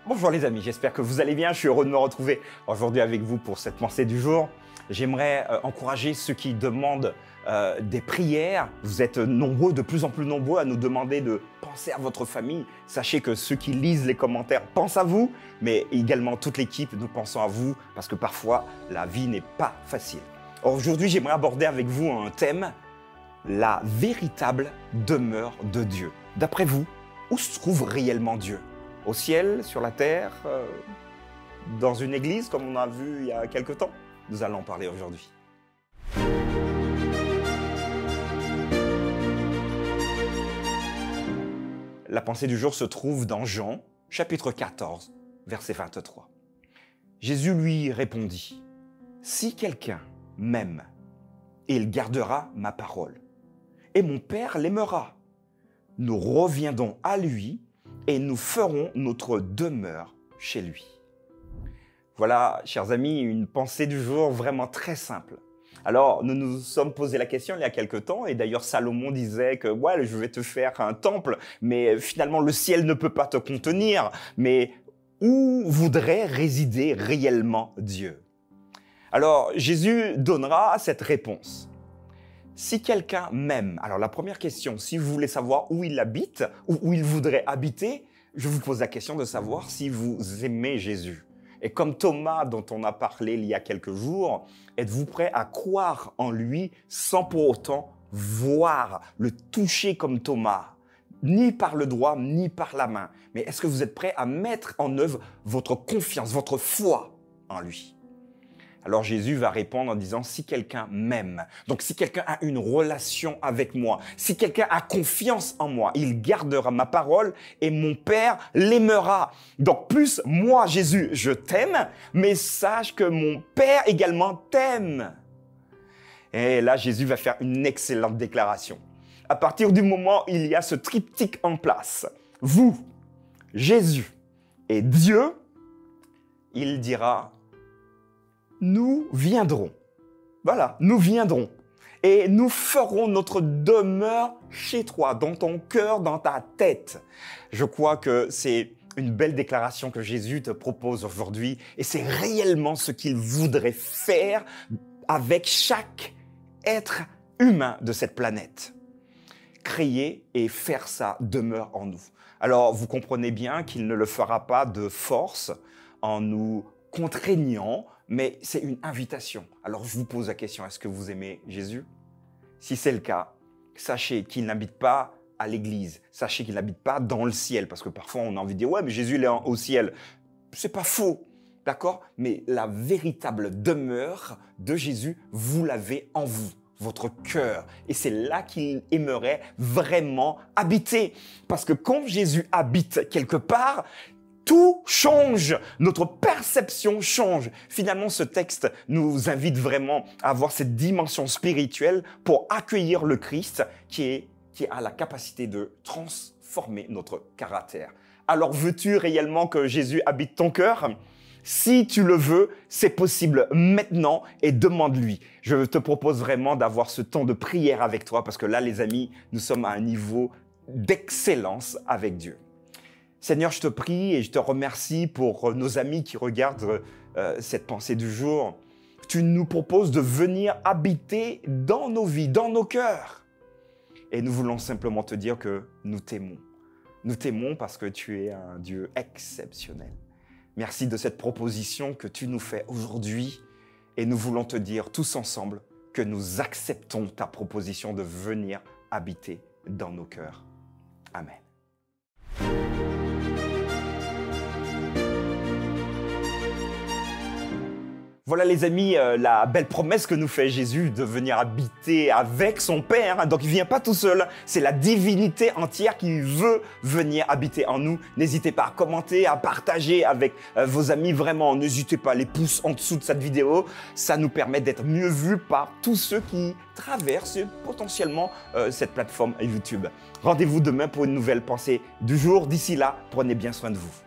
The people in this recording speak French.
Bonjour les amis, j'espère que vous allez bien. Je suis heureux de me retrouver aujourd'hui avec vous pour cette pensée du jour. J'aimerais encourager ceux qui demandent des prières. Vous êtes nombreux, de plus en plus nombreux à nous demander de penser à votre famille. Sachez que ceux qui lisent les commentaires pensent à vous, mais également toute l'équipe, nous pensons à vous parce que parfois la vie n'est pas facile. Aujourd'hui, j'aimerais aborder avec vous un thème, la véritable demeure de Dieu. D'après vous, où se trouve réellement Dieu ? Au ciel, sur la terre, dans une église, comme on a vu il y a quelque temps? Nous allons en parler aujourd'hui. La pensée du jour se trouve dans Jean, chapitre 14, verset 23. Jésus lui répondit, « Si quelqu'un m'aime, il gardera ma parole, et mon Père l'aimera. Nous reviendrons à lui, et nous ferons notre demeure chez lui. » Voilà, chers amis, une pensée du jour vraiment très simple. Alors, nous nous sommes posé la question il y a quelque temps, et d'ailleurs Salomon disait que ouais, je vais te faire un temple, mais finalement le ciel ne peut pas te contenir. Mais où voudrait résider réellement Dieu? Alors, Jésus donnera cette réponse. Si quelqu'un m'aime, alors la première question, si vous voulez savoir où il habite, ou où il voudrait habiter, je vous pose la question de savoir si vous aimez Jésus. Et comme Thomas dont on a parlé il y a quelques jours, êtes-vous prêt à croire en lui sans pour autant voir, le toucher comme Thomas, ni par le doigt, ni par la main? Mais est-ce que vous êtes prêt à mettre en œuvre votre confiance, votre foi en lui? Alors Jésus va répondre en disant, si quelqu'un m'aime, donc si quelqu'un a une relation avec moi, si quelqu'un a confiance en moi, il gardera ma parole et mon Père l'aimera. Donc plus moi, Jésus, je t'aime, mais sache que mon Père également t'aime. Et là, Jésus va faire une excellente déclaration. À partir du moment où il y a ce triptyque en place, vous, Jésus et Dieu, il dira, nous viendrons. Voilà, nous viendrons. Et nous ferons notre demeure chez toi, dans ton cœur, dans ta tête. Je crois que c'est une belle déclaration que Jésus te propose aujourd'hui. Et c'est réellement ce qu'il voudrait faire avec chaque être humain de cette planète. Créer et faire sa demeure en nous. Alors, vous comprenez bien qu'il ne le fera pas de force en nous contraignant, mais c'est une invitation. Alors je vous pose la question, est-ce que vous aimez Jésus? Si c'est le cas, sachez qu'il n'habite pas à l'église, sachez qu'il n'habite pas dans le ciel, parce que parfois on a envie de dire, ouais, mais Jésus il est au ciel. C'est pas faux, d'accord? Mais la véritable demeure de Jésus, vous l'avez en vous, votre cœur. Et c'est là qu'il aimerait vraiment habiter. Parce que quand Jésus habite quelque part, tout change, notre perception change. Finalement, ce texte nous invite vraiment à avoir cette dimension spirituelle pour accueillir le Christ qui a la capacité de transformer notre caractère. Alors, veux-tu réellement que Jésus habite ton cœur? Si tu le veux, c'est possible maintenant et demande-lui. Je te propose vraiment d'avoir ce temps de prière avec toi parce que là, les amis, nous sommes à un niveau d'excellence avec Dieu. Seigneur, je te prie et je te remercie pour nos amis qui regardent cette pensée du jour. Tu nous proposes de venir habiter dans nos vies, dans nos cœurs. Et nous voulons simplement te dire que nous t'aimons. Nous t'aimons parce que tu es un Dieu exceptionnel. Merci de cette proposition que tu nous fais aujourd'hui. Et nous voulons te dire tous ensemble que nous acceptons ta proposition de venir habiter dans nos cœurs. Amen. Voilà les amis, la belle promesse que nous fait Jésus de venir habiter avec son Père. Donc il ne vient pas tout seul, c'est la divinité entière qui veut venir habiter en nous. N'hésitez pas à commenter, à partager avec vos amis. Vraiment, n'hésitez pas, les pouces en dessous de cette vidéo. Ça nous permet d'être mieux vus par tous ceux qui traversent potentiellement cette plateforme YouTube. Rendez-vous demain pour une nouvelle pensée du jour. D'ici là, prenez bien soin de vous.